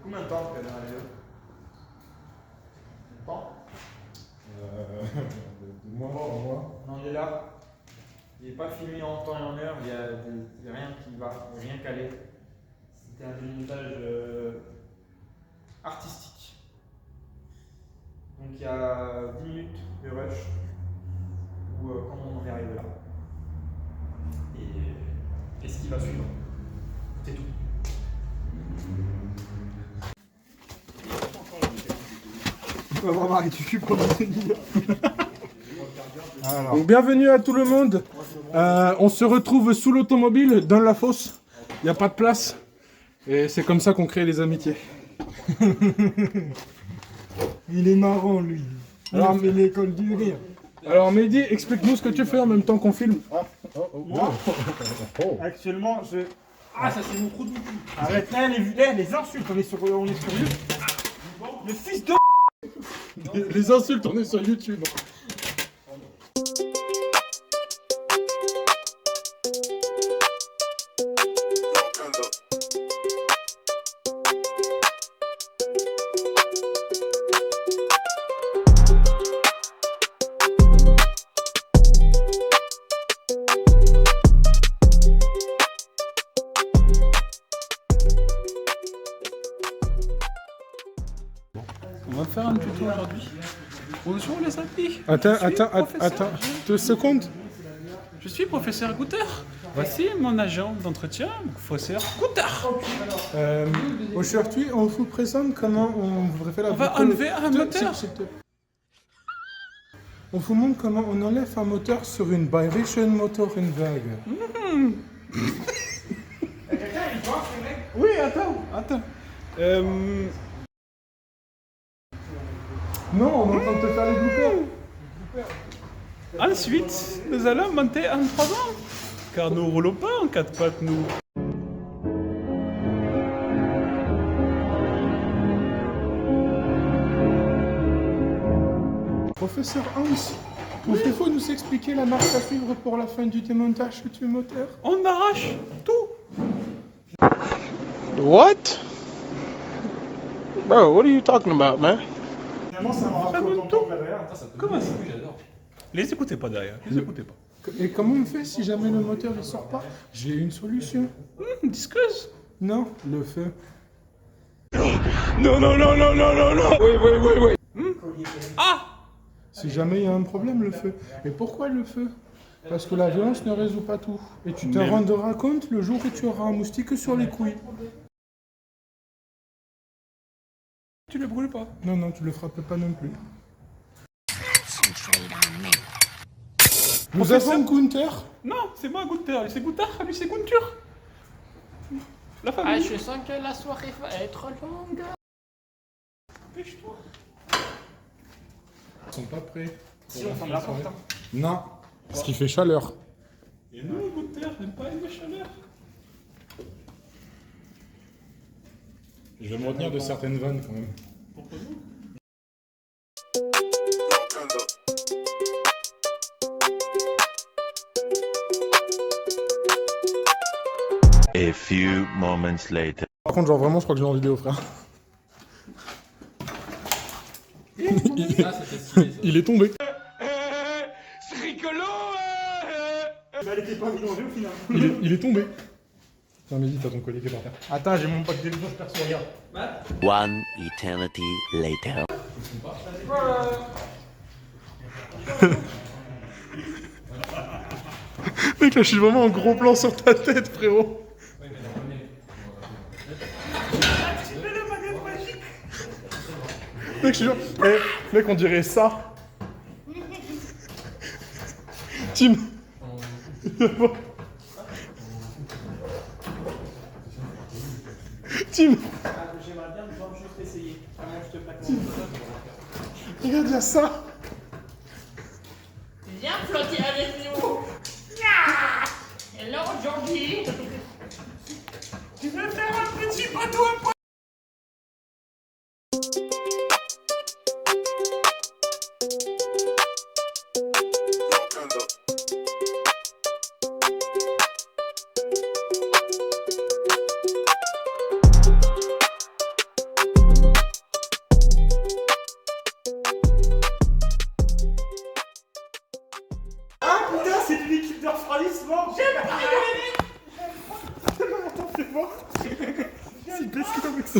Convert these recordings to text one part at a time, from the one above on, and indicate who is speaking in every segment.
Speaker 1: Combien de temps tu as dans la vidéo? Temps?
Speaker 2: 2 mois, 3 mois.
Speaker 1: On en est là. Il n'est pas filmé en temps et en heure, il y a rien qui va, rien calé. C'était un montage artistique. Donc il y a 10 minutes de rush où comment on en est arrivé là. Et qu'est-ce qui va suivre? C'est tout.
Speaker 2: On va voir Marie du cul pendant ce milieu. Donc bienvenue à tout le monde. On se retrouve sous l'automobile dans la fosse. Il n'y a pas de place. Et c'est comme ça qu'on crée les amitiés.
Speaker 3: Il est marrant lui. Alors, mais l'école du rire.
Speaker 2: Alors Mehdi, explique-nous ce que tu fais en même temps qu'on filme.
Speaker 3: Moi, actuellement, je... Ah, ça c'est mon trou de cul. Arrête, là, les insultes, on est sur YouTube. Le fils de...
Speaker 2: Les insultes, on est sur YouTube.
Speaker 4: On va faire un tuto aujourd'hui. Bonjour les amis.
Speaker 2: Attends, 2 secondes.
Speaker 4: Je suis professeur Goutter. Voici mon agent d'entretien, professeur Goutter.
Speaker 2: Aujourd'hui, on vous présente comment on voudrait faire la...
Speaker 4: On va enlever un moteur.
Speaker 2: On vous montre comment on enlève un moteur sur une Bayerischen Motorenwagen.
Speaker 4: Oui, attends.
Speaker 2: Non, on est en train de te faire les bloopers.
Speaker 4: Ensuite, nous allons monter en 3 ans. Car nous roulons pas en 4 pattes, nous.
Speaker 2: Professeur Hans, pouvez-vous nous expliquer la marche à suivre pour la fin du démontage du moteur?
Speaker 4: On arrache tout.
Speaker 5: What? Bro, what are you talking about, man?
Speaker 3: Finalement, ça m'a rappelé autant de temps derrière.
Speaker 4: Comment ça? Les écoutez pas derrière, les écoutez pas.
Speaker 2: Et comment on fait si jamais le moteur il sort pas? J'ai une solution.
Speaker 4: Discuse.
Speaker 2: Non, le feu.
Speaker 5: No. Wait.
Speaker 4: Ah!
Speaker 2: Si jamais il y a un problème, le feu. Et pourquoi le feu? Parce que la violence ne résout pas tout. Et tu te rendras compte le jour où tu auras un moustique sur les couilles.
Speaker 4: Tu le brûles pas.
Speaker 2: Non, tu le frappes pas non plus. Nous avons Gunther.
Speaker 4: Non, c'est moi Goutter. C'est Goutter, lui c'est Guntur. La famille.
Speaker 6: Je sens que la soirée va être longue.
Speaker 4: Dépêche-toi.
Speaker 2: Ils sont pas prêts.
Speaker 3: Si on ferme la porte. Hein.
Speaker 2: Non, parce qu'il fait chaleur.
Speaker 4: Et nous, Goutter, n'aime pas une chaleur.
Speaker 2: Je vais me retenir de certaines vannes quand même.
Speaker 4: Pourquoi nous?
Speaker 7: A few moments later.
Speaker 2: Par contre, genre vraiment, je crois que j'ai envie de vidéo, frère. Il est tombé.
Speaker 5: C'est rigolo!
Speaker 3: Mais elle était pas mélangée au final.
Speaker 2: Il est tombé. Tiens, Mehdi, t'as ton collier qui est par terre.
Speaker 3: Attends, j'ai mon pack de défense perso, regarde.
Speaker 7: One eternity later.
Speaker 2: Mec, là, je suis vraiment en gros plan sur ta tête, frérot. Mec, je suis genre... mec, on dirait ça. Tim. Tim.
Speaker 3: J'aimerais bien juste essayer. Vraiment, je te plaque.
Speaker 2: Regarde, il y a ça.
Speaker 6: Viens flotter avec nous. Hello, Georgie.
Speaker 4: Tu veux faire un petit bateau?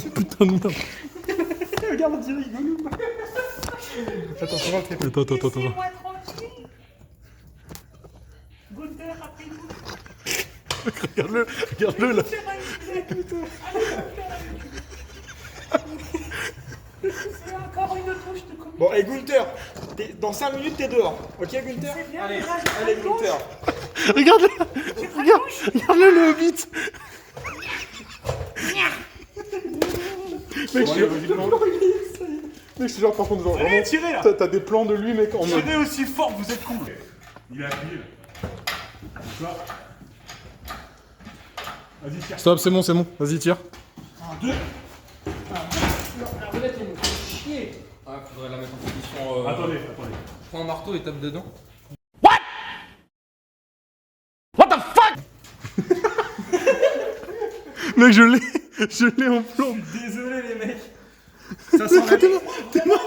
Speaker 2: Putain de merde.
Speaker 3: Regarde, on dirait Gollum. Attends, on va le faire.
Speaker 2: Attends.
Speaker 6: Laissez-moi tranquille. Gunther, appelez-nous.
Speaker 2: Regarde-le là.
Speaker 6: C'est encore une touche de comédie.
Speaker 3: Bon, et Gunther, dans 5 minutes, t'es dehors. Ok, Gunther?
Speaker 6: Allez,
Speaker 3: Allez, Gunther.
Speaker 2: Regarde-le le hobbit. Mec, je suis genre par contre genre
Speaker 3: Allez,
Speaker 2: vraiment,
Speaker 3: tirez là.
Speaker 2: t'as des plans de lui mec en mode.
Speaker 3: Tirez aussi fort, vous êtes con. Il a appuyé là. D'accord. Vas-y, tire.
Speaker 2: Stop, c'est bon, vas-y tire.
Speaker 3: 1, 2.
Speaker 8: La roulette, il me fait chier. Ah, faudrait la mettre en position.
Speaker 3: Attendez.
Speaker 8: Prends un marteau et tape dedans.
Speaker 2: Mec je l'ai en plan.
Speaker 3: Désolé les mecs. Ça sent la...
Speaker 2: T'es mort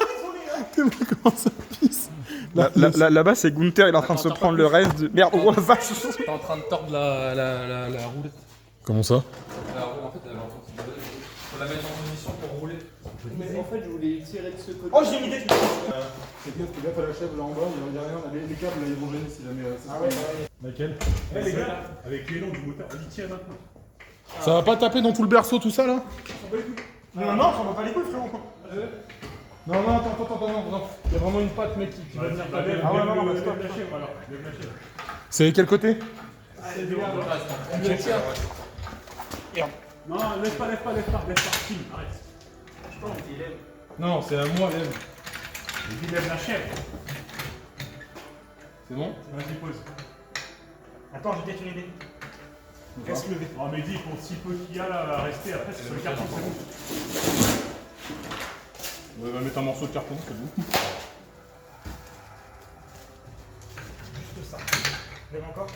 Speaker 2: comment ça pisse.
Speaker 3: Là-bas, c'est Gunther, il est en train de se prendre le reste de... Merde, oh la vache.
Speaker 8: T'es en train de tordre la roulette.
Speaker 2: Comment ça?
Speaker 8: La roue, en fait, elle est en train de se balader. Faut la mettre en position pour rouler.
Speaker 1: Mais en fait, je voulais tirer de ce côté.
Speaker 3: Oh, j'ai une idée.
Speaker 2: C'est bien, fais gaffe à la chèvre là en bas, il y a rien, les câbles là ils vont gêner si jamais.
Speaker 1: Ah ouais.
Speaker 2: Laquelle?
Speaker 3: Eh les gars, avec les noms du moteur, vas-y, tire maintenant.
Speaker 2: Ça va pas taper dans tout le berceau tout ça là?
Speaker 3: Non, ça va pas les couilles, frérot.
Speaker 2: Non, attends, il y a vraiment une patte mec qui va venir taper.
Speaker 3: Ah ouais, non,
Speaker 2: lève
Speaker 3: stop.
Speaker 2: la chèvre alors, lève la chèvre. C'est quel côté?
Speaker 3: Non, lève pas, Tim, arrête.
Speaker 2: Non, c'est à moi, lève.
Speaker 3: Il dit lève la chèvre.
Speaker 2: C'est bon?
Speaker 3: Vas-y, pose. Attends, j'ai peut-être une idée. Reste levé. Oh, mais dis, pour si peu qu'il y a là à rester, après c'est sur le carton, c'est bon.
Speaker 2: On va mettre un morceau de carton, c'est bon.
Speaker 3: Juste ça. Lève encore.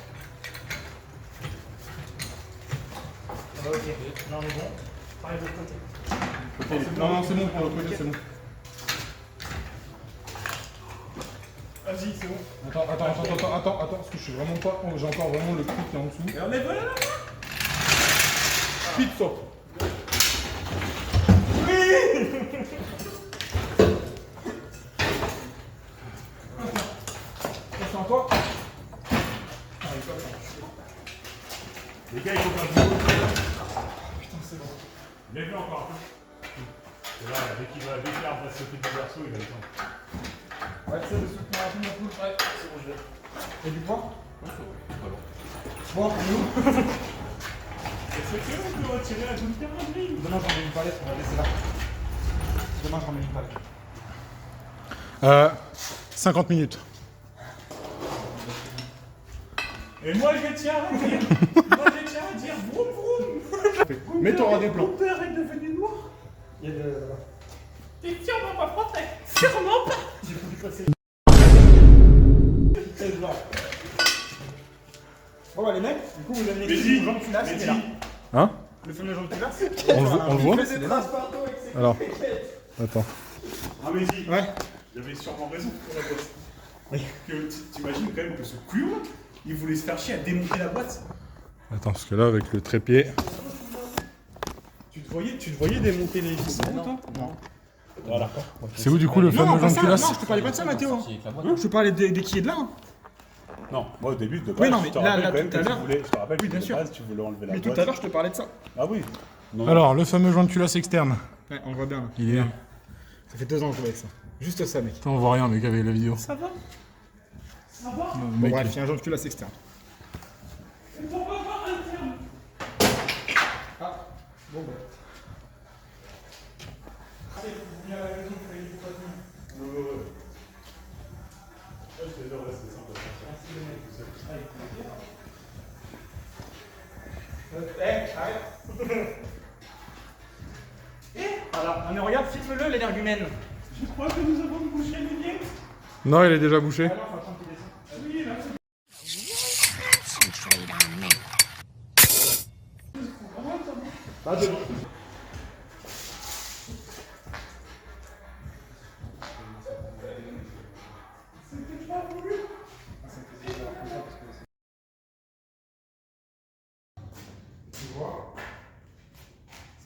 Speaker 3: Ah bah ok. Non, mais bon. Pareil de l'autre côté.
Speaker 2: Non, c'est bon pour le côté, c'est bon.
Speaker 3: Vas-y, c'est bon.
Speaker 2: Attends, parce que je suis vraiment pas. J'ai encore vraiment le truc qui est en dessous.
Speaker 3: Et on lève là.
Speaker 2: Speed stop.
Speaker 3: C'est en toi. Les gars, il faut faire du haut. Putain, c'est bon. Lève-le encore un peu. Et là, dès qu'il va sauter du berceau, il va le temps.
Speaker 1: Ouais, tu sais, le soutenir à tout mon coup. Ouais, c'est bon, je l'ai. Et du poids? Bon, nous.
Speaker 3: Est-ce que on peut retirer la Gunther André?
Speaker 1: Demain, j'en mets une palette, on va laisser là. Demain, j'en mets une palette.
Speaker 2: 50 minutes.
Speaker 3: Et moi, je tiens à dire vroom vroom.
Speaker 2: Mais t'auras des plans.
Speaker 3: Mon père est devenu noir.
Speaker 1: Il y a de...
Speaker 6: T'es sûrement pas français. Sûrement pas.
Speaker 1: J'ai voulu passer.
Speaker 3: Bon, bah, les mecs, du coup, vous avez Mais les Jean Culasse, il est là.
Speaker 2: Hein?
Speaker 3: Le fameux Jean Culasse.
Speaker 2: On le voit? Alors. Attends.
Speaker 3: Ah, mais dis,
Speaker 2: Ouais.
Speaker 3: j'avais sûrement raison pour la boîte. Que t'imagines quand même que ce couillon, il voulait se faire chier à démonter la boîte.
Speaker 2: Attends, parce que là, avec le trépied.
Speaker 3: Tu te voyais démonter les vis? Non. Voilà.
Speaker 2: C'est où du coup le fameux Jean Culasse?
Speaker 3: Non, je te parlais pas de ça, Mathéo. Je te parlais des qui est de là.
Speaker 9: Non, moi au début de base,
Speaker 3: Oui, non,
Speaker 9: je
Speaker 3: mais
Speaker 9: te
Speaker 3: là,
Speaker 9: rappelle quand même
Speaker 3: tout à
Speaker 9: que tu
Speaker 3: l'heure-
Speaker 9: voulais, je te rappelle
Speaker 3: Oui,
Speaker 9: que
Speaker 3: bien
Speaker 9: de
Speaker 3: sûr.
Speaker 9: base, tu voulais enlever la
Speaker 3: Mais tout
Speaker 9: boîte.
Speaker 3: à l'heure, je te parlais de ça.
Speaker 9: Ah oui. Non,
Speaker 2: Alors, le fameux Jean Culasse externe.
Speaker 3: Ouais, on le voit bien là.
Speaker 2: Il est là.
Speaker 3: Ça fait 2 ans que je joue avec ça. Juste ça, mec.
Speaker 2: Putain, on voit rien, mec, avec la vidéo.
Speaker 6: Ça va? Ça va?
Speaker 3: Bon,
Speaker 2: Mec,
Speaker 3: bref, il y a un Jean Culasse externe.
Speaker 6: On va voir un terme.
Speaker 1: Bon, bah.
Speaker 3: Voilà, non mais regarde, filme-le l'énergumène.
Speaker 6: Je crois que nous avons bouché les liens.
Speaker 2: Non, il est déjà bouché.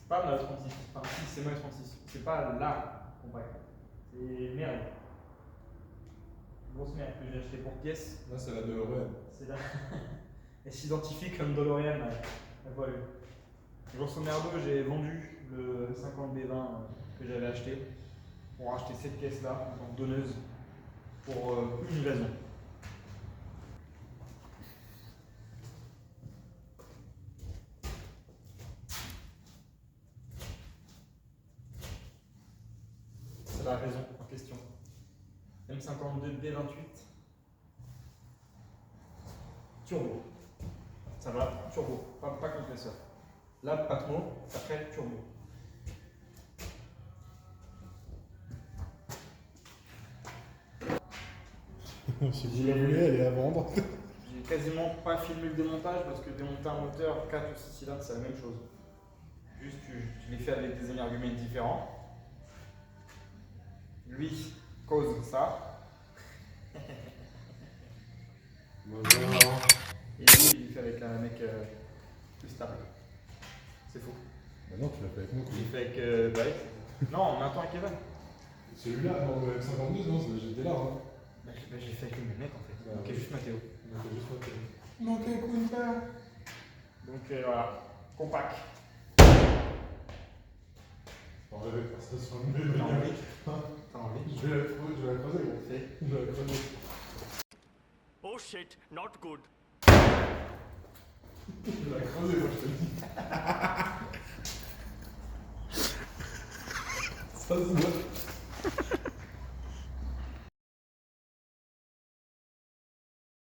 Speaker 1: C'est pas ma 36. Enfin, si, c'est ma 36. C'est pas la compacte. C'est merde. Grosse merde que j'ai acheté pour pièce.
Speaker 2: Là, c'est la DeLorean.
Speaker 1: C'est là. Elle s'identifie comme DeLorean. Voilà. Grosso merdo, j'ai vendu le 50 B20 que j'avais acheté pour acheter cette caisse-là en donneuse pour une raison. C'est la raison en question. M52 B28 turbo. Ça va, turbo, pas compresseur. Là, Atmo, après turbo.
Speaker 2: Si vous la voulez, elle est à vendre.
Speaker 1: J'ai quasiment pas filmé le démontage parce que démonter un moteur 4 ou 6 cylindres, c'est la même chose. Juste, je l'ai fait avec des énergumènes différents. Lui cause ça. Et lui, il l'ai fait avec un mec plus stable. C'est faux.
Speaker 2: Bah non, tu l'as fait avec moi.
Speaker 1: Il fait avec. Non, on attend avec Kevin.
Speaker 2: Celui-là, non, le M52, non, j'étais là. Hein.
Speaker 1: J'ai fait avec le même mec en fait.
Speaker 2: Bah,
Speaker 1: Donc, juste Mathéo.
Speaker 2: Donc, juste moi. Manquez Kunta.
Speaker 1: Donc voilà, compact.
Speaker 2: On va faire ça sur le bébé.
Speaker 1: T'as envie? T'as envie?
Speaker 2: Je vais la creuser, gros.
Speaker 1: Fais.
Speaker 2: Je vais la creuser.
Speaker 5: Oh shit, not good.
Speaker 2: Je vais la creuser, moi, je te le dis. Ça se voit.